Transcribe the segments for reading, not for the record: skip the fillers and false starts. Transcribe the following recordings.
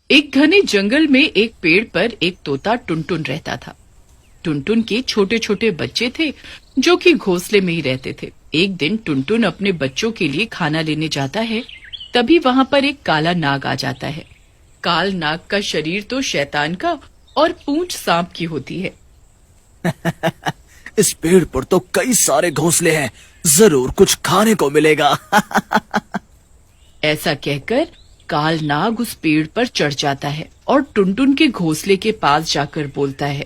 एक घने जंगल में एक पेड़ पर एक तोता टुनटुन रहता था। टुनटुन के छोटे छोटे बच्चे थे जो कि घोंसले में ही रहते थे। एक दिन टुनटुन अपने बच्चों के लिए खाना लेने जाता है। तभी वहां पर एक काला नाग आ जाता है। काल नाग का शरीर तो शैतान का और पूंछ सांप की होती है। इस पेड़ पर तो कई सारे घोंसले हैं, जरूर कुछ खाने को मिलेगा। ऐसा कहकर काल नाग उस पेड़ पर चढ़ जाता है और टुनटुन के घोंसले के पास जाकर बोलता है,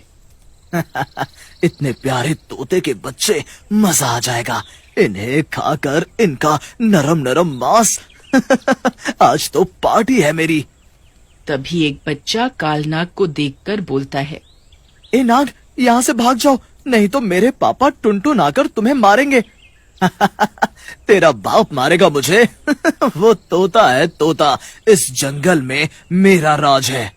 इतने प्यारे तोते के बच्चे, मजा आ जाएगा इन्हें खाकर, इनका नरम नरम मांस। आज तो पार्टी है मेरी। तभी एक बच्चा काल नाग को देखकर बोलता है, ए नाग, यहाँ से भाग जाओ, नहीं तो मेरे पापा टुनटुन आकर तुम्हें मारेंगे। तेरा बाप मारेगा मुझे। वो तोता है तोता, इस जंगल में मेरा राज है।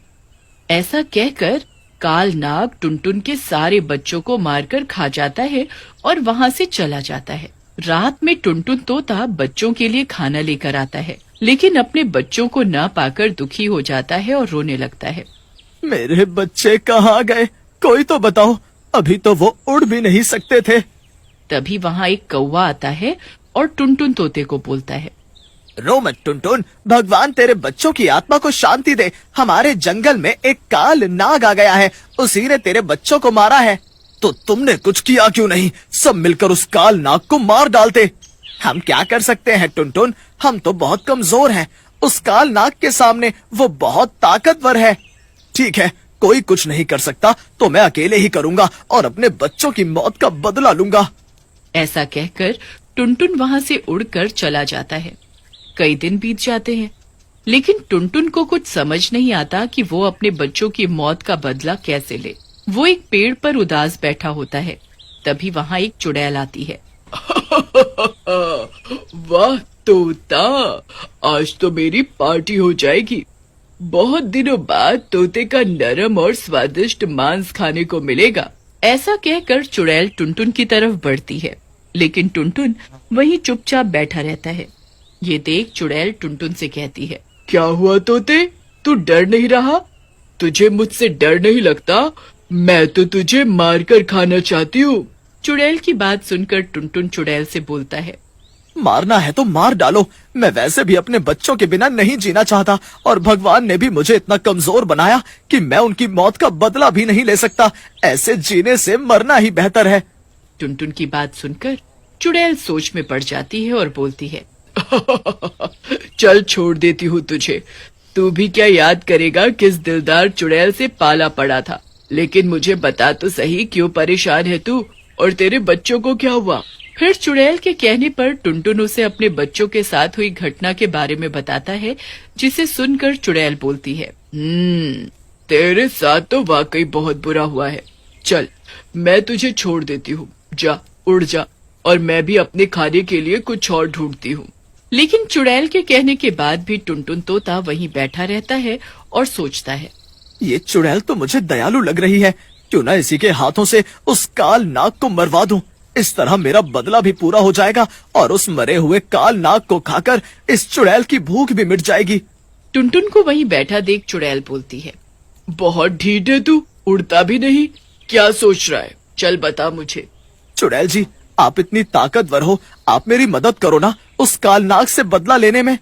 ऐसा कहकर काल नाग टुनटुन के सारे बच्चों को मारकर खा जाता है और वहां से चला जाता है। रात में टुनटुन तोता बच्चों के लिए खाना लेकर आता है, लेकिन अपने बच्चों को न पाकर दुखी हो जाता है और रोने लगता है। मेरे बच्चे कहाँ गए? कोई तो बताओ, अभी तो वो उड़ भी नहीं सकते थे। तभी वहाँ एक कौवा आता है और टुनटुन तोते को बोलता है, रो मत टुनटुन, भगवान तेरे बच्चों की आत्मा को शांति दे। हमारे जंगल में एक काल नाग आ गया है, उसी ने तेरे बच्चों को मारा है। तो तुमने कुछ किया क्यों नहीं? सब मिलकर उस काल नाग को मार डालते। हम क्या कर सकते हैं टुनटुन, हम तो बहुत कमजोर हैं। उस काल नाग के सामने वो बहुत ताकतवर है। ठीक है, कोई कुछ नहीं कर सकता तो मैं अकेले ही करूंगा और अपने बच्चों की मौत का बदला लूंगा। ऐसा कहकर टुनटुन वहां से उड़कर चला जाता है। कई दिन बीत जाते हैं, लेकिन टुनटुन को कुछ समझ नहीं आता कि वो अपने बच्चों की मौत का बदला कैसे ले। वो एक पेड़ पर उदास बैठा होता है। तभी वहां एक चुड़ैल आती है। वाह तोता, आज तो मेरी पार्टी हो जाएगी। बहुत दिनों बाद तोते का नरम और स्वादिष्ट मांस खाने को मिलेगा। ऐसा कहकर चुड़ैल टुनटुन की तरफ बढ़ती है, लेकिन टुनटुन वहीं चुपचाप बैठा रहता है। ये देख चुड़ैल टुनटुन से कहती है, क्या हुआ तोते, तू डर नहीं रहा? तुझे मुझसे डर नहीं लगता? मैं तो तुझे मारकर खाना चाहती हूँ। चुड़ैल की बात सुनकर टुनटुन चुड़ैल से बोलता है, मारना है तो मार डालो, मैं वैसे भी अपने बच्चों के बिना नहीं जीना चाहता और भगवान ने भी मुझे इतना कमजोर बनाया कि मैं उनकी मौत का बदला भी नहीं ले सकता। ऐसे जीने से मरना ही बेहतर है। टुनटुन की बात सुनकर चुड़ैल सोच में पड़ जाती है और बोलती है, चल छोड़ देती हूँ तुझे। तू भी क्या याद करेगा किस दिलदार चुड़ैल से पाला पड़ा था। लेकिन मुझे बता तो सही, क्यों परेशान है तू और तेरे बच्चों को क्या हुआ? फिर चुड़ैल के कहने पर टुनटुन उसे अपने बच्चों के साथ हुई घटना के बारे में बताता है, जिसे सुनकर चुड़ैल बोलती है, तेरे साथ तो वाकई बहुत बुरा हुआ है। चल, मैं तुझे छोड़ देती हूँ, जा उड़ जा, और मैं भी अपने खाने के लिए कुछ और ढूंढती हूँ। लेकिन चुड़ैल के कहने के बाद भी टुनटुन तोता वहीं बैठा रहता है और सोचता है, ये चुड़ैल तो मुझे दयालु लग रही है, क्यों ना इसी के हाथों से उस काल नाग को मरवा दूं। इस तरह मेरा बदला भी पूरा हो जाएगा और उस मरे हुए काल नाग को खाकर इस चुड़ैल की भूख भी मिट जाएगी। टुनटुन को वहीं बैठा देख चुड़ैल बोलती है, बहुत ढीठ है तू, उड़ता भी नहीं, क्या सोच रहा है? चल बता मुझे। चुड़ैल जी, आप इतनी ताकतवर हो, आप मेरी मदद करो ना उस काल नाग से बदला लेने में।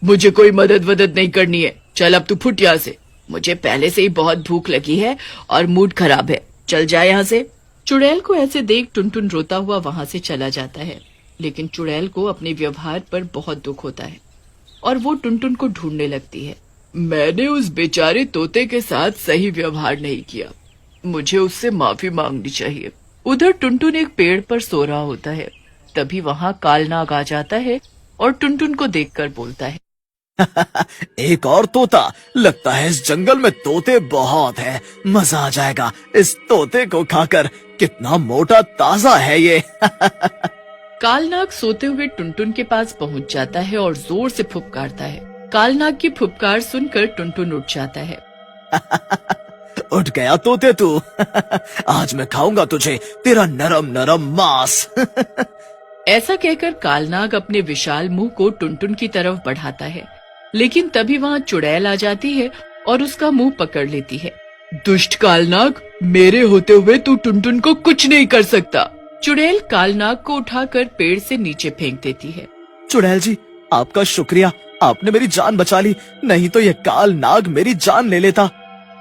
मुझे कोई मदद नहीं करनी है, चल अब तू फुट यहाँ से। मुझे पहले से ही बहुत भूख लगी है और मूड खराब है, चल जा यहाँ से। चुड़ैल को ऐसे देख टुनटुन रोता हुआ वहां से चला जाता है। लेकिन चुड़ैल को अपने व्यवहार पर बहुत दुख होता है और वो टुनटुन को ढूंढने लगती है। मैंने उस बेचारे तोते के साथ सही व्यवहार नहीं किया, मुझे उससे माफी मांगनी चाहिए। उधर टुनटुन एक पेड़ पर सो रहा होता है। तभी वहां कालनाग आ जाता है और टुनटुन को देखकर बोलता है, एक और तोता, लगता है इस जंगल में तोते बहुत हैं, मजा आ जाएगा इस तोते को खाकर। कितना मोटा ताजा है ये। कालनाग सोते हुए टुनटुन के पास पहुंच जाता है और जोर से फुफकारता है। कालनाग की फुफकार सुनकर टुनटुन उठ जाता है। उठ गया तोते तू। आज मैं खाऊंगा तुझे, तेरा नरम नरम मांस। ऐसा कहकर कालनाग अपने विशाल मुंह को टुनटुन की तरफ बढ़ाता है, लेकिन तभी वहां चुड़ैल आ जाती है और उसका मुंह पकड़ लेती है। दुष्ट कालनाग, मेरे होते हुए तू टुनटुन को कुछ नहीं कर सकता। चुड़ैल कालनाग को उठाकर पेड़ से नीचे फेंक देती है। चुड़ैल जी, आपका शुक्रिया, आपने मेरी जान बचा ली, नहीं तो ये काल नाग मेरी जान ले लेता।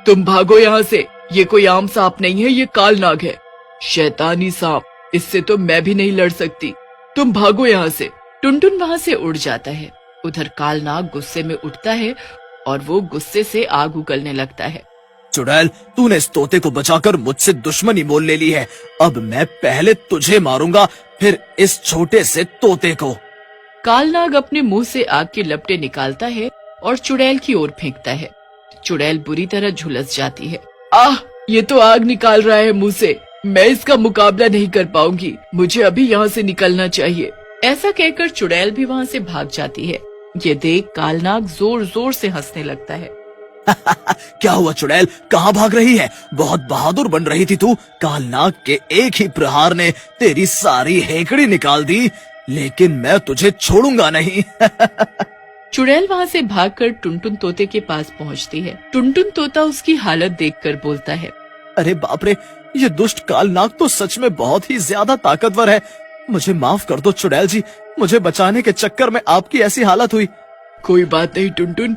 तुम भागो यहाँ से, ये कोई आम सांप नहीं है, ये कालनाग है, शैतानी सांप, इससे तो मैं भी नहीं लड़ सकती। तुम भागो यहाँ से। टुनटुन वहाँ से उड़ जाता है। उधर कालनाग गुस्से में उठता है और वो गुस्से से आग उगलने लगता है। चुड़ैल, तूने इस तोते को बचाकर मुझसे दुश्मनी मोल ले ली है। अब मैं पहले तुझे मारूंगा, फिर इस छोटे से तोते को। कालनाग अपने मुंह से आग की लपटें निकालता है और चुड़ैल की ओर फेंकता है। चुड़ैल बुरी तरह झुलस जाती है। आह, ये तो आग निकाल रहा है मुंह से, मैं इसका मुकाबला नहीं कर पाऊंगी, मुझे अभी यहाँ से निकलना चाहिए। ऐसा कहकर चुड़ैल भी वहाँ से भाग जाती है। ये देख कालनाग जोर जोर से हंसने लगता है। क्या हुआ चुड़ैल, कहाँ भाग रही है? बहुत बहादुर बन रही थी तू। कालनाग के एक ही प्रहार ने तेरी सारी हेकड़ी निकाल दी, लेकिन मैं तुझे छोड़ूंगा नहीं। चुड़ैल वहाँ से भागकर टुनटुन तोते के पास पहुँचती है। टुनटुन तोता उसकी हालत देखकर बोलता है, अरे बाप रे, ये दुष्ट कालनाग तो सच में बहुत ही ज्यादा ताकतवर है। मुझे माफ कर दो चुड़ैल जी, मुझे बचाने के चक्कर में आपकी ऐसी हालत हुई। कोई बात नहीं टुनटुन,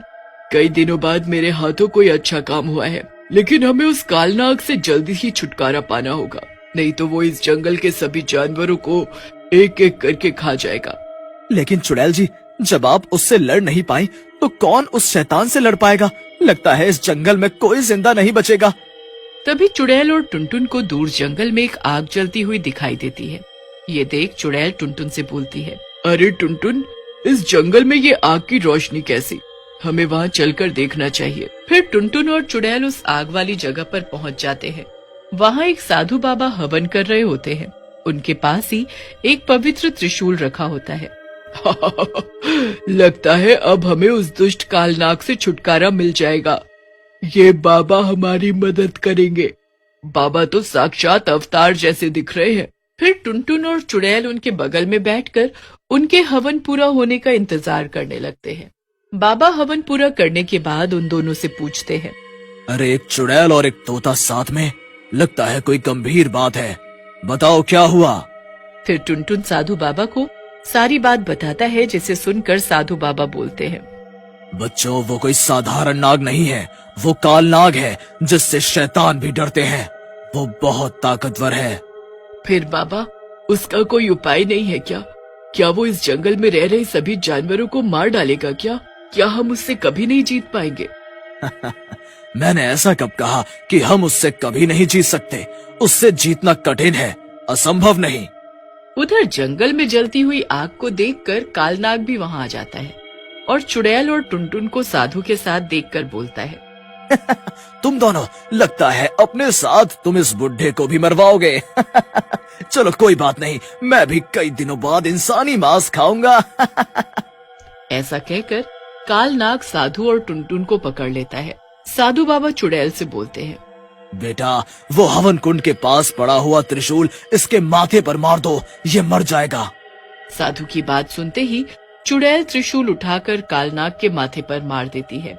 कई दिनों बाद मेरे हाथों कोई अच्छा काम हुआ है, लेकिन हमें उस कालनाग से जल्दी ही छुटकारा पाना होगा, नहीं तो वो इस जंगल के सभी जानवरों को एक एक करके खा जाएगा। लेकिन चुड़ैल जी, जब आप उससे लड़ नहीं पाई तो कौन उस शैतान से लड़ पाएगा? लगता है इस जंगल में कोई जिंदा नहीं बचेगा। तभी चुड़ैल और टुनटुन को दूर जंगल में एक आग जलती हुई दिखाई देती है। ये देख चुड़ैल टुनटुन से बोलती है, अरे टुनटुन, इस जंगल में ये आग की रोशनी कैसी? हमें वहाँ चलकर देखना चाहिए। फिर टुनटुन और चुड़ैल उस आग वाली जगह पर पहुँच जाते हैं। वहाँ एक साधु बाबा हवन कर रहे होते हैं। उनके पास ही एक पवित्र त्रिशूल रखा होता है। लगता है अब हमें उस दुष्ट कालनाग से छुटकारा मिल जाएगा। ये बाबा हमारी मदद करेंगे। बाबा तो साक्षात अवतार जैसे दिख रहे हैं। फिर टुनटुन और चुड़ैल उनके बगल में बैठकर उनके हवन पूरा होने का इंतजार करने लगते हैं। बाबा हवन पूरा करने के बाद उन दोनों से पूछते हैं, अरे एक चुड़ैल और एक तोता साथ में, लगता है कोई गंभीर बात है, बताओ क्या हुआ? फिर टुनटुन साधु बाबा को सारी बात बताता है, जिसे सुनकर साधु बाबा बोलते हैं, बच्चों, वो कोई साधारण नाग नहीं है, वो काल नाग है जिससे शैतान भी डरते हैं। वो बहुत ताकतवर है। फिर बाबा, उसका कोई उपाय नहीं है क्या? क्या वो इस जंगल में रह रहे सभी जानवरों को मार डालेगा क्या? क्या हम उससे कभी नहीं जीत पाएंगे? मैंने ऐसा कब कहा कि हम उससे कभी नहीं जीत सकते? उससे जीतना कठिन है, असंभव नहीं। उधर जंगल में जलती हुई आग को देखकर कालनाग भी वहाँ आ जाता है और चुड़ैल और टुनटुन को साधु के साथ देखकर बोलता है, तुम दोनों, लगता है अपने साथ तुम इस बुढ़े को भी मरवाओगे। चलो कोई बात नहीं, मैं भी कई दिनों बाद इंसानी मांस खाऊंगा। ऐसा कहकर कालनाग साधु और टुनटुन को पकड़ लेता है। साधु बाबा चुड़ैल से बोलते हैं, बेटा, वो हवन कुंड के पास पड़ा हुआ त्रिशूल इसके माथे पर मार दो, ये मर जाएगा। साधु की बात सुनते ही चुड़ैल त्रिशूल उठाकर कालनाग के माथे पर मार देती है।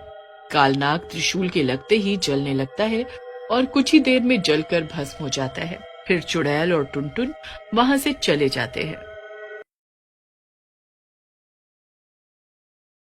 कालनाग त्रिशूल के लगते ही जलने लगता है और कुछ ही देर में जलकर भस्म हो जाता है। फिर चुड़ैल और टुनटुन वहाँ से चले जाते हैं।